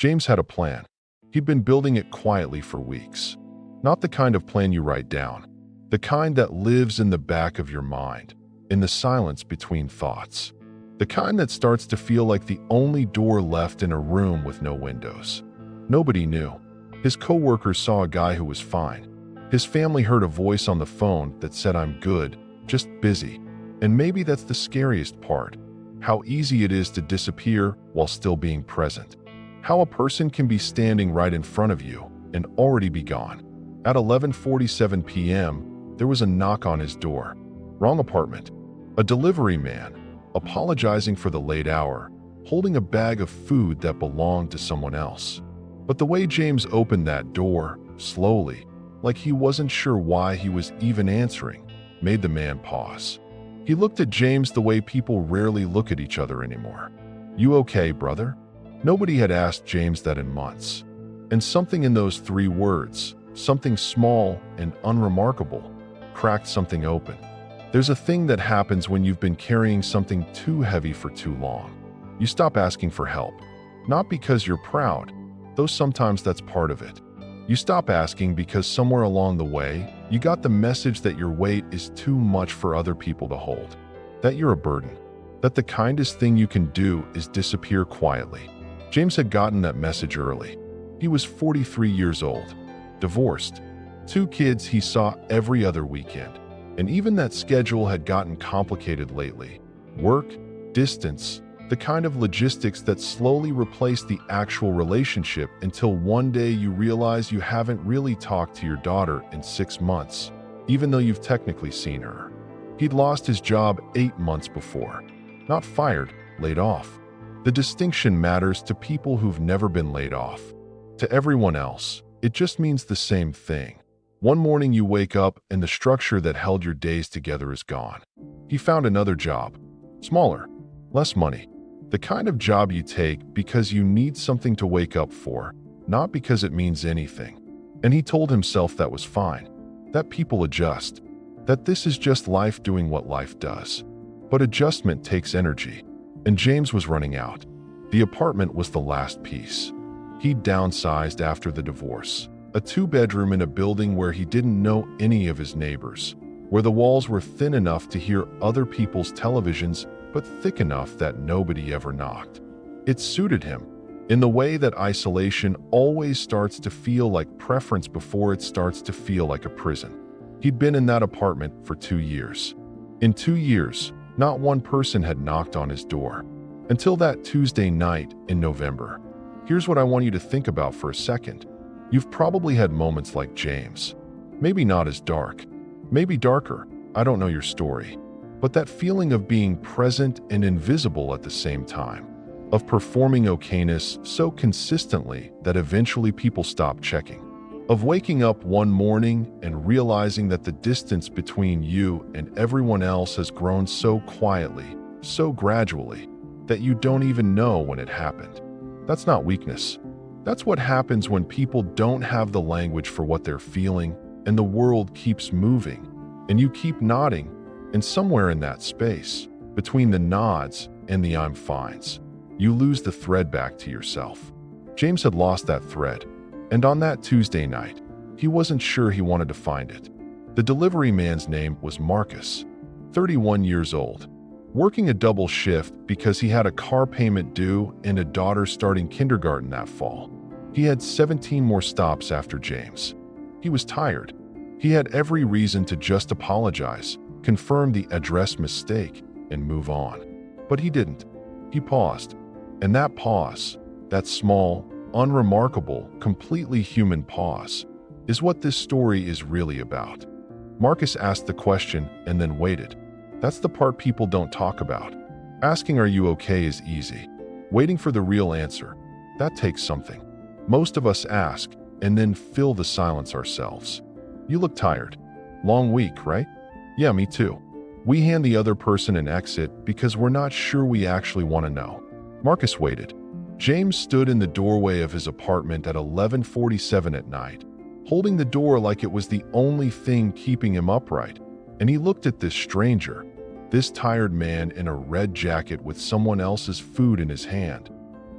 James had a plan. He'd been building it quietly for weeks. Not the kind of plan you write down. The kind that lives in the back of your mind, in the silence between thoughts. The kind that starts to feel like the only door left in a room with no windows. Nobody knew. His coworkers saw a guy who was fine. His family heard a voice on the phone that said, "I'm good, just busy." And maybe that's the scariest part. How easy it is to disappear while still being present. How a person can be standing right in front of you and already be gone. At 11:47 p.m., there was a knock on his door. Wrong apartment. A delivery man, apologizing for the late hour, holding a bag of food that belonged to someone else. But the way James opened that door, slowly, like he wasn't sure why he was even answering, made the man pause. He looked at James the way people rarely look at each other anymore. "You okay, brother?" Nobody had asked James that in months. And something in those 3 words, something small and unremarkable, cracked something open. There's a thing that happens when you've been carrying something too heavy for too long. You stop asking for help. Not because you're proud, though sometimes that's part of it. You stop asking because somewhere along the way, you got the message that your weight is too much for other people to hold. That you're a burden. That the kindest thing you can do is disappear quietly. James had gotten that message early. He was 43 years old, divorced, 2 kids he saw every other weekend. And even that schedule had gotten complicated lately. Work, distance, the kind of logistics that slowly replaced the actual relationship until one day you realize you haven't really talked to your daughter in 6 months, even though you've technically seen her. He'd lost his job 8 months before. Not fired, laid off. The distinction matters to people who've never been laid off. To everyone else, it just means the same thing. One morning you wake up and the structure that held your days together is gone. He found another job. Smaller, less money. The kind of job you take because you need something to wake up for, not because it means anything. And he told himself that was fine. That people adjust. That this is just life doing what life does. But adjustment takes energy. And James was running out. The apartment was the last piece. He'd downsized after the divorce. A 2-bedroom in a building where he didn't know any of his neighbors, where the walls were thin enough to hear other people's televisions, but thick enough that nobody ever knocked. It suited him, in the way that isolation always starts to feel like preference before it starts to feel like a prison. He'd been in that apartment for 2 years. In 2 years, not one person had knocked on his door. Until that Tuesday night in November. Here's what I want you to think about for a second. You've probably had moments like James. Maybe not as dark. Maybe darker. I don't know your story. But that feeling of being present and invisible at the same time. Of performing okayness so consistently that eventually people stop checking. Of waking up one morning and realizing that the distance between you and everyone else has grown so quietly, so gradually, that you don't even know when it happened. That's not weakness. That's what happens when people don't have the language for what they're feeling, and the world keeps moving, and you keep nodding, and somewhere in that space, between the nods and the I'm fines, you lose the thread back to yourself. James had lost that thread, and on that Tuesday night, he wasn't sure he wanted to find it. The delivery man's name was Marcus, 31 years old, working a double shift because he had a car payment due and a daughter starting kindergarten that fall. He had 17 more stops after James. He was tired. He had every reason to just apologize, confirm the address mistake, and move on. But he didn't. He paused. And that pause, that small, unremarkable, completely human pause, is what this story is really about. Marcus asked the question and then waited. That's the part people don't talk about. Asking "Are you okay?" is easy. Waiting for the real answer, that takes something. Most of us ask and then fill the silence ourselves. "You look tired. Long week, right?" "Yeah, me too." We hand the other person an exit because we're not sure we actually want to know. Marcus waited. James stood in the doorway of his apartment at 11:47 at night, holding the door like it was the only thing keeping him upright. And he looked at this stranger, this tired man in a red jacket with someone else's food in his hand,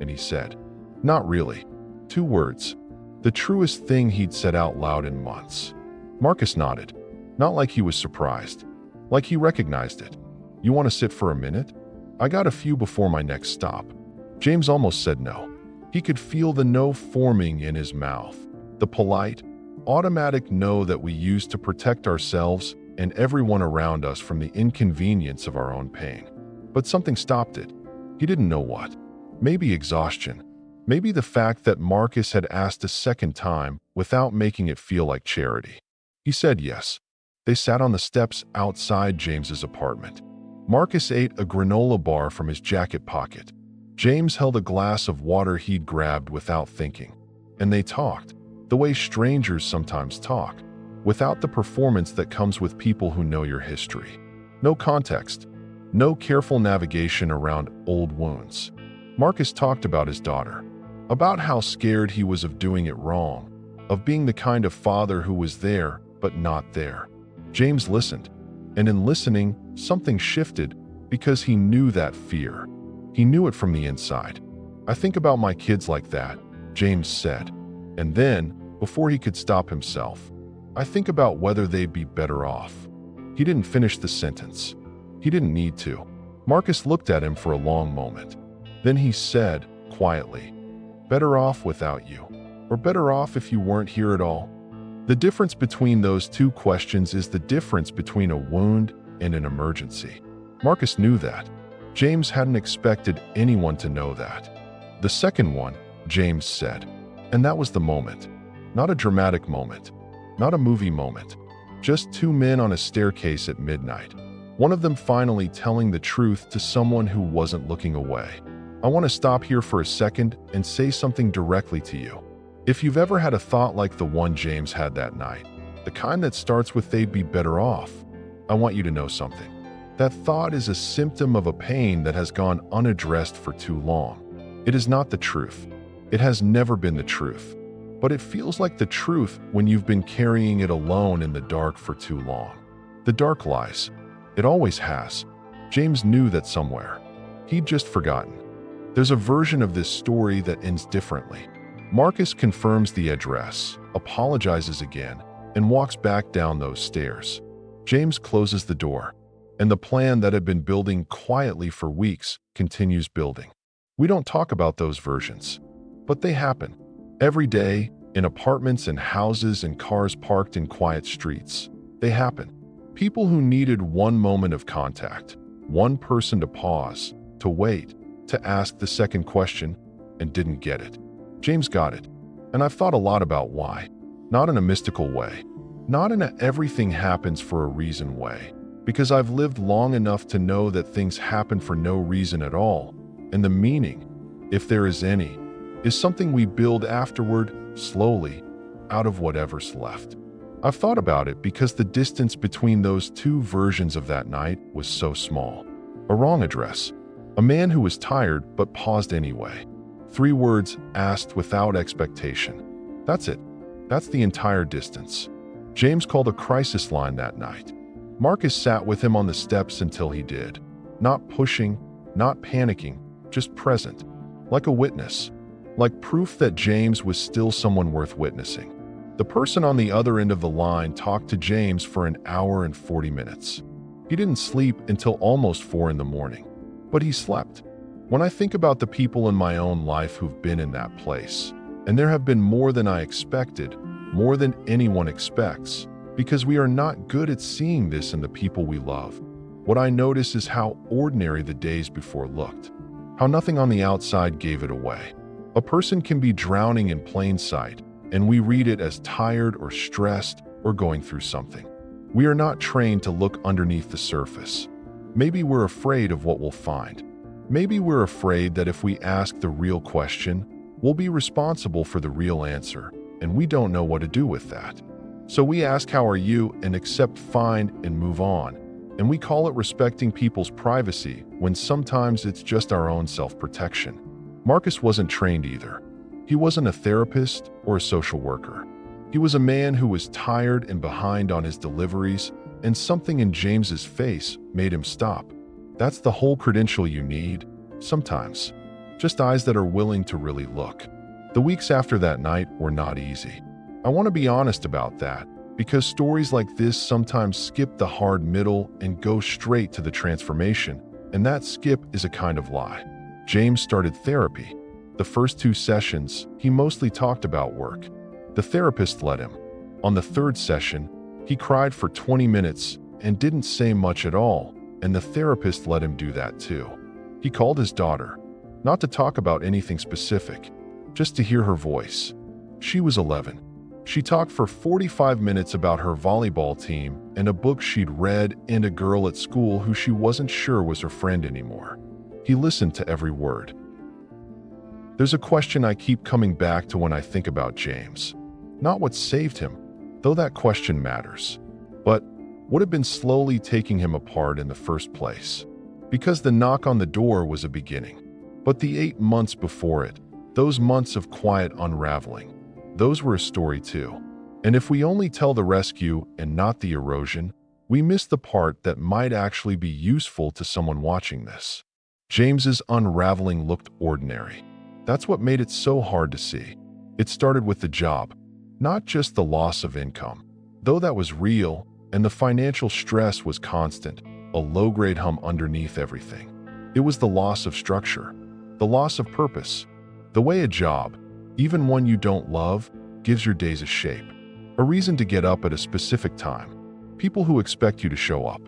and he said, "Not really. 2 words. The truest thing he'd said out loud in months. Marcus nodded, not like he was surprised, like he recognized it. You want to sit for a minute? I got a few before my next stop. James almost said no. He could feel the no forming in his mouth, the polite, automatic no that we use to protect ourselves and everyone around us from the inconvenience of our own pain. But something stopped it. He didn't know what. Maybe exhaustion. Maybe the fact that Marcus had asked a second time without making it feel like charity. He said yes. They sat on the steps outside James's apartment. Marcus ate a granola bar from his jacket pocket. James held a glass of water he'd grabbed without thinking. And they talked, the way strangers sometimes talk, without the performance that comes with people who know your history. No context, no careful navigation around old wounds. Marcus talked about his daughter, about how scared he was of doing it wrong, of being the kind of father who was there but not there. James listened, and in listening, something shifted because he knew that fear. He knew it from the inside. I think about my kids like that, James said. And then, before he could stop himself, I think about whether they'd be better off. He didn't finish the sentence. He didn't need to. Marcus looked at him for a long moment. Then he said, quietly, better off without you, or better off if you weren't here at all. The difference between those two questions is the difference between a wound and an emergency. Marcus knew that. James hadn't expected anyone to know that. The second one, James said. And that was the moment. Not a dramatic moment. Not a movie moment. Just 2 men on a staircase at midnight. One of them finally telling the truth to someone who wasn't looking away. I want to stop here for a second and say something directly to you. If you've ever had a thought like the one James had that night, the kind that starts with they'd be better off, I want you to know something. That thought is a symptom of a pain that has gone unaddressed for too long. It is not the truth. It has never been the truth. But it feels like the truth when you've been carrying it alone in the dark for too long. The dark lies. It always has. James knew that somewhere. He'd just forgotten. There's a version of this story that ends differently. Marcus confirms the address, apologizes again, and walks back down those stairs. James closes the door, and the plan that had been building quietly for weeks continues building. We don't talk about those versions, but they happen. Every day, in apartments and houses and cars parked in quiet streets. They happen. People who needed one moment of contact, one person to pause, to wait, to ask the second question, and didn't get it. James got it. And I've thought a lot about why. Not in a mystical way. Not in a everything happens for a reason way. Because I've lived long enough to know that things happen for no reason at all. And the meaning, if there is any, is something we build afterward, slowly, out of whatever's left. I've thought about it because the distance between those two versions of that night was so small. A wrong address. A man who was tired but paused anyway. 3 words asked without expectation. That's it. That's the entire distance. James called a crisis line that night. Marcus sat with him on the steps until he did. Not pushing, not panicking, just present. Like a witness. Like proof that James was still someone worth witnessing. The person on the other end of the line talked to James for an hour and 40 minutes. He didn't sleep until almost 4 in the morning. But he slept. When I think about the people in my own life who've been in that place, and there have been more than I expected, more than anyone expects, because we are not good at seeing this in the people we love. What I notice is how ordinary the days before looked. How nothing on the outside gave it away. A person can be drowning in plain sight, and we read it as tired or stressed or going through something. We are not trained to look underneath the surface. Maybe we're afraid of what we'll find. Maybe we're afraid that if we ask the real question, we'll be responsible for the real answer, and we don't know what to do with that. So we ask how are you and accept fine and move on, and we call it respecting people's privacy when sometimes it's just our own self-protection. Marcus wasn't trained either. He wasn't a therapist or a social worker. He was a man who was tired and behind on his deliveries, and something in James's face made him stop. That's the whole credential you need, sometimes. Just eyes that are willing to really look. The weeks after that night were not easy. I want to be honest about that, because stories like this sometimes skip the hard middle and go straight to the transformation, and that skip is a kind of lie. James started therapy. The first 2 sessions, he mostly talked about work. The therapist let him. On the 3rd session, he cried for 20 minutes and didn't say much at all, and the therapist let him do that too. He called his daughter, not to talk about anything specific, just to hear her voice. She was 11. She talked for 45 minutes about her volleyball team and a book she'd read and a girl at school who she wasn't sure was her friend anymore. He listened to every word. There's a question I keep coming back to when I think about James. Not what saved him, though that question matters, but what had been slowly taking him apart in the first place. Because the knock on the door was a beginning. But the 8 months before it, those months of quiet unraveling, those were a story too. And if we only tell the rescue and not the erosion, we miss the part that might actually be useful to someone watching this. James's unraveling looked ordinary. That's what made it so hard to see. It started with the job, not just the loss of income, though that was real, and the financial stress was constant, a low-grade hum underneath everything. It was the loss of structure, the loss of purpose, the way a job, even one you don't love, gives your days a shape, a reason to get up at a specific time, people who expect you to show up,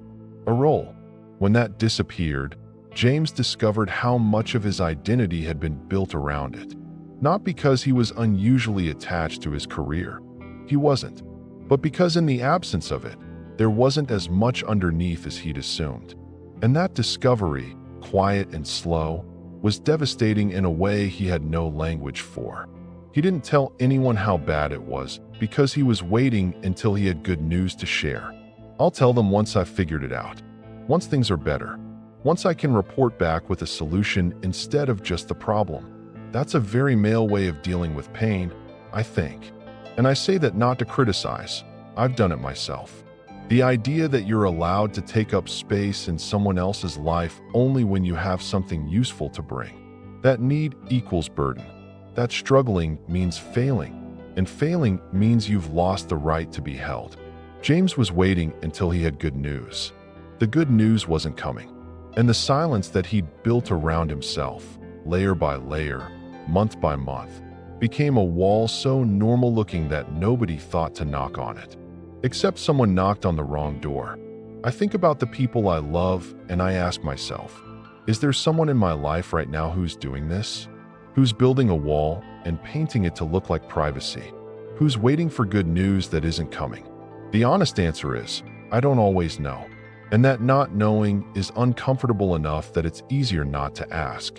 a role. When that disappeared, James discovered how much of his identity had been built around it. Not because he was unusually attached to his career. He wasn't. But because in the absence of it, there wasn't as much underneath as he'd assumed. And that discovery, quiet and slow, was devastating in a way he had no language for. He didn't tell anyone how bad it was because he was waiting until he had good news to share. I'll tell them once I've figured it out. Once things are better. Once I can report back with a solution instead of just the problem. That's a very male way of dealing with pain, I think. And I say that not to criticize. I've done it myself. The idea that you're allowed to take up space in someone else's life only when you have something useful to bring. That need equals burden. That struggling means failing. And failing means you've lost the right to be held. James was waiting until he had good news. The good news wasn't coming. And the silence that he'd built around himself, layer by layer, month by month, became a wall so normal-looking that nobody thought to knock on it. Except someone knocked on the wrong door. I think about the people I love and I ask myself, is there someone in my life right now who's doing this? Who's building a wall and painting it to look like privacy? Who's waiting for good news that isn't coming? The honest answer is, I don't always know. And that not knowing is uncomfortable enough that it's easier not to ask.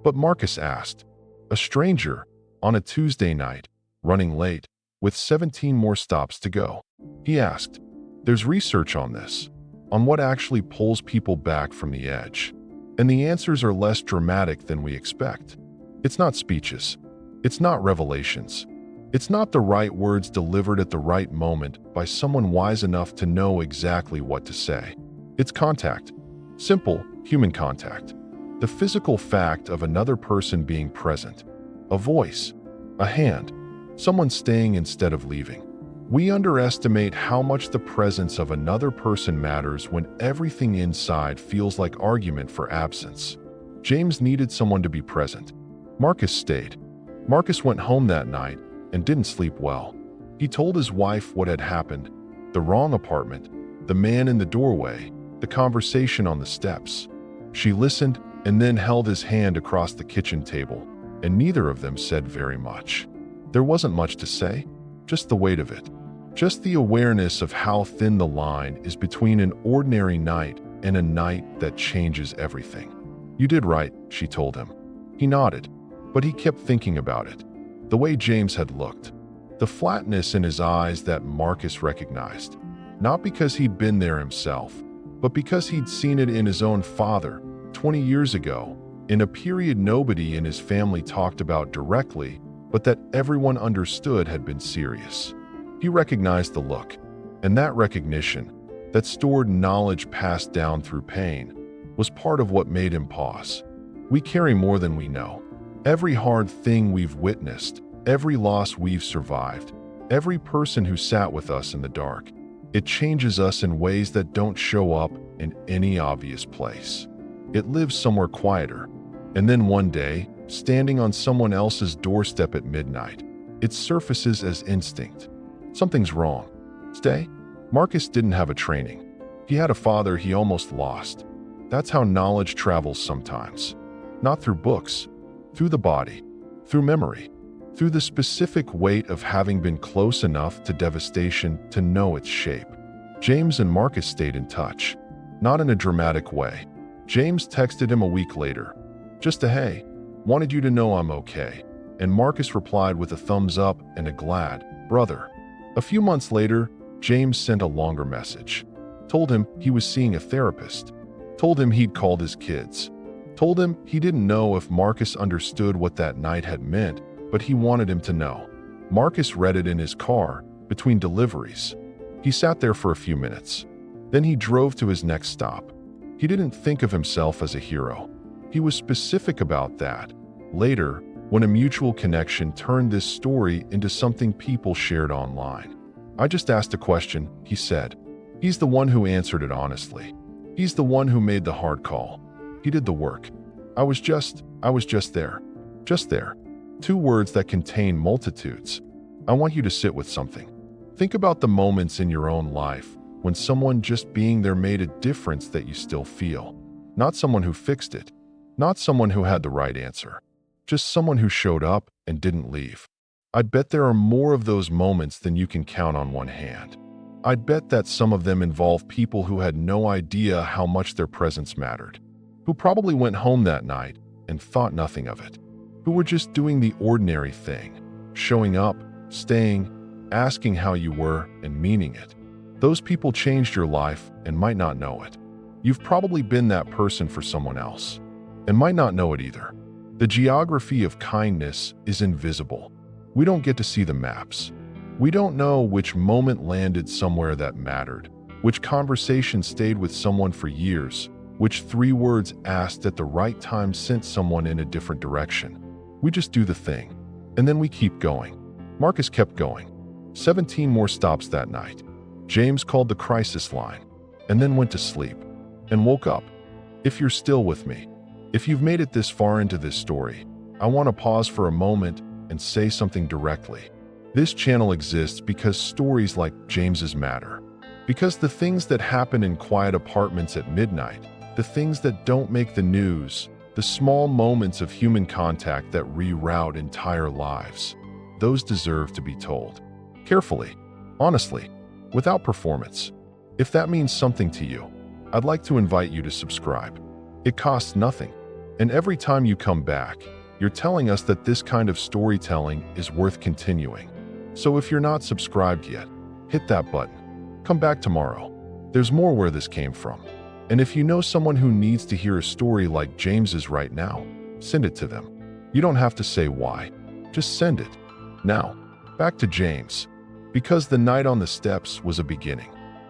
But Marcus asked, a stranger, on a Tuesday night, running late, with 17 more stops to go. He asked, there's research on this, on what actually pulls people back from the edge. And the answers are less dramatic than we expect. It's not speeches. It's not revelations. It's not the right words delivered at the right moment by someone wise enough to know exactly what to say. It's contact. Simple, human contact. The physical fact of another person being present. A voice. A hand. Someone staying instead of leaving. We underestimate how much the presence of another person matters when everything inside feels like argument for absence. James needed someone to be present. Marcus stayed. Marcus went home that night and didn't sleep well. He told his wife what had happened, the wrong apartment, the man in the doorway, the conversation on the steps. She listened and then held his hand across the kitchen table, and neither of them said very much. There wasn't much to say, just the weight of it. Just the awareness of how thin the line is between an ordinary night and a night that changes everything. You did right, she told him. He nodded, but he kept thinking about it. The way James had looked. The flatness in his eyes that Marcus recognized. Not because he'd been there himself, but because he'd seen it in his own father 20 years ago, in a period nobody in his family talked about directly, but that everyone understood had been serious. He recognized the look, and that recognition, that stored knowledge passed down through pain, was part of what made him pause. We carry more than we know. Every hard thing we've witnessed, every loss we've survived, every person who sat with us in the dark. It changes us in ways that don't show up in any obvious place. It lives somewhere quieter. And then one day, standing on someone else's doorstep at midnight, it surfaces as instinct. Something's wrong. Stay? Marcus didn't have a training. He had a father he almost lost. That's how knowledge travels sometimes. Not through books, through the body, through memory, through the specific weight of having been close enough to devastation to know its shape. James and Marcus stayed in touch, not in a dramatic way. James texted him a week later, just a hey, wanted you to know I'm okay. And Marcus replied with a thumbs up and a glad, brother. A few months later, James sent a longer message. Told him he was seeing a therapist. Told him he'd called his kids. Told him he didn't know if Marcus understood what that night had meant, but he wanted him to know. Marcus read it in his car, between deliveries. He sat there for a few minutes. Then he drove to his next stop. He didn't think of himself as a hero. He was specific about that. Later, when a mutual connection turned this story into something people shared online. I just asked a question, he said. He's the one who answered it honestly. He's the one who made the hard call. He did the work. I was just there. Just there. Two words that contain multitudes. I want you to sit with something. Think about the moments in your own life when someone just being there made a difference that you still feel. Not someone who fixed it. Not someone who had the right answer. Just someone who showed up and didn't leave. I'd bet there are more of those moments than you can count on one hand. I'd bet that some of them involve people who had no idea how much their presence mattered, who probably went home that night and thought nothing of it, who were just doing the ordinary thing, showing up, staying, asking how you were, and meaning it. Those people changed your life and might not know it. You've probably been that person for someone else, and might not know it either. The geography of kindness is invisible. We don't get to see the maps. We don't know which moment landed somewhere that mattered, which conversation stayed with someone for years, which 3 words asked at the right time sent someone in a different direction. We just do the thing, and then we keep going. Marcus kept going. 17 more stops that night. James called the crisis line, and then went to sleep, and woke up. If you're still with me, if you've made it this far into this story, I want to pause for a moment and say something directly. This channel exists because stories like James's matter. Because the things that happen in quiet apartments at midnight, the things that don't make the news, the small moments of human contact that reroute entire lives, those deserve to be told. Carefully, honestly, without performance. If that means something to you, I'd like to invite you to subscribe. It costs nothing. And every time you come back, you're telling us that this kind of storytelling is worth continuing. So if you're not subscribed yet, hit that button. Come back tomorrow. There's more where this came from. And if you know someone who needs to hear a story like James's right now, send it to them. You don't have to say why. Just send it. Now, back to James. Because the night on the steps was a beginning.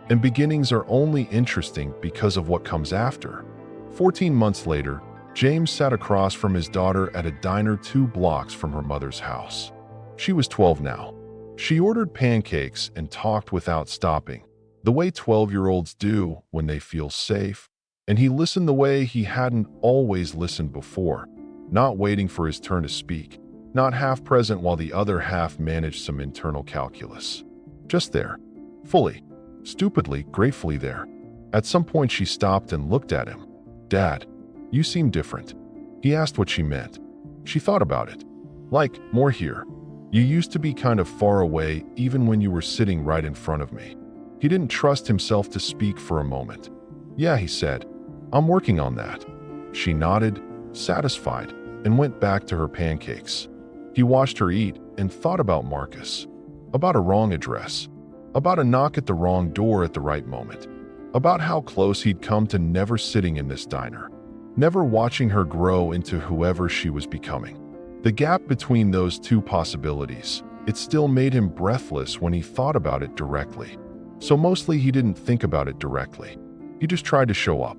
And beginnings are only interesting because of what comes after. 14 months later, James sat across from his daughter at a diner 2 blocks from her mother's house. She was 12 now. She ordered pancakes and talked without stopping, the way 12-year-olds do when they feel safe, and he listened the way he hadn't always listened before, not waiting for his turn to speak, not half present while the other half managed some internal calculus. Just there, fully, stupidly, gratefully there. At some point she stopped and looked at him. "Dad, you seem different." He asked what she meant. She thought about it. "Like, more here. You used to be kind of far away even when you were sitting right in front of me." He didn't trust himself to speak for a moment. "Yeah," he said. "I'm working on that." She nodded, satisfied, and went back to her pancakes. He watched her eat and thought about Marcus. About a wrong address. About a knock at the wrong door at the right moment. About how close he'd come to never sitting in this diner. Never watching her grow into whoever she was becoming. The gap between those 2 possibilities, it still made him breathless when he thought about it directly. So mostly he didn't think about it directly. He just tried to show up.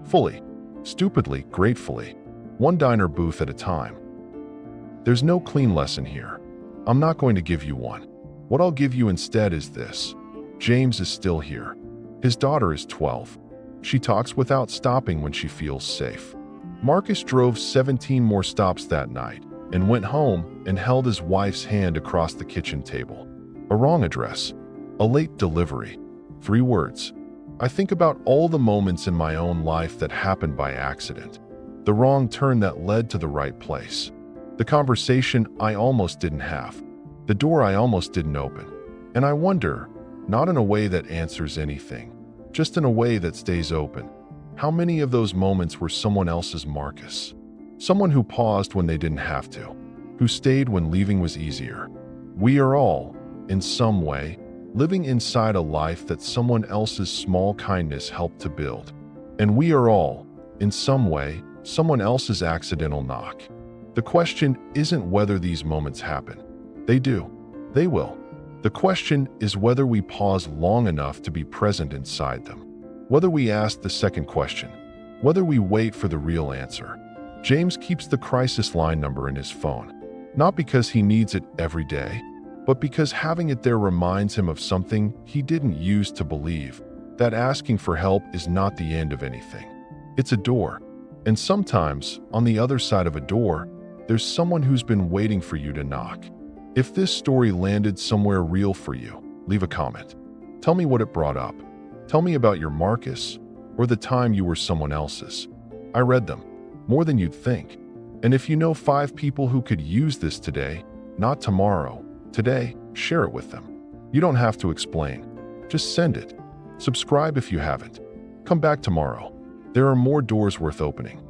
Fully. Stupidly, gratefully. One diner booth at a time. There's no clean lesson here. I'm not going to give you one. What I'll give you instead is this. James is still here. His daughter is 12. She talks without stopping when she feels safe. Marcus drove 17 more stops that night and went home and held his wife's hand across the kitchen table. A wrong address. A late delivery. 3 words. I think about all the moments in my own life that happened by accident. The wrong turn that led to the right place. The conversation I almost didn't have. The door I almost didn't open. And I wonder, not in a way that answers anything, just in a way that stays open, how many of those moments were someone else's Marcus? Someone who paused when they didn't have to, who stayed when leaving was easier. We are all, in some way, living inside a life that someone else's small kindness helped to build. And we are all, in some way, someone else's accidental knock. The question isn't whether these moments happen. They do. They will. The question is whether we pause long enough to be present inside them. Whether we ask the second question. Whether we wait for the real answer. James keeps the crisis line number in his phone, not because he needs it every day, but because having it there reminds him of something he didn't use to believe, that asking for help is not the end of anything. It's a door. And sometimes, on the other side of a door, there's someone who's been waiting for you to knock. If this story landed somewhere real for you, leave a comment. Tell me what it brought up. Tell me about your Marcus, or the time you were someone else's. I read them, more than you'd think. And if you know 5 people who could use this today, not tomorrow, today, share it with them. You don't have to explain. Just send it. Subscribe if you haven't. Come back tomorrow. There are more doors worth opening.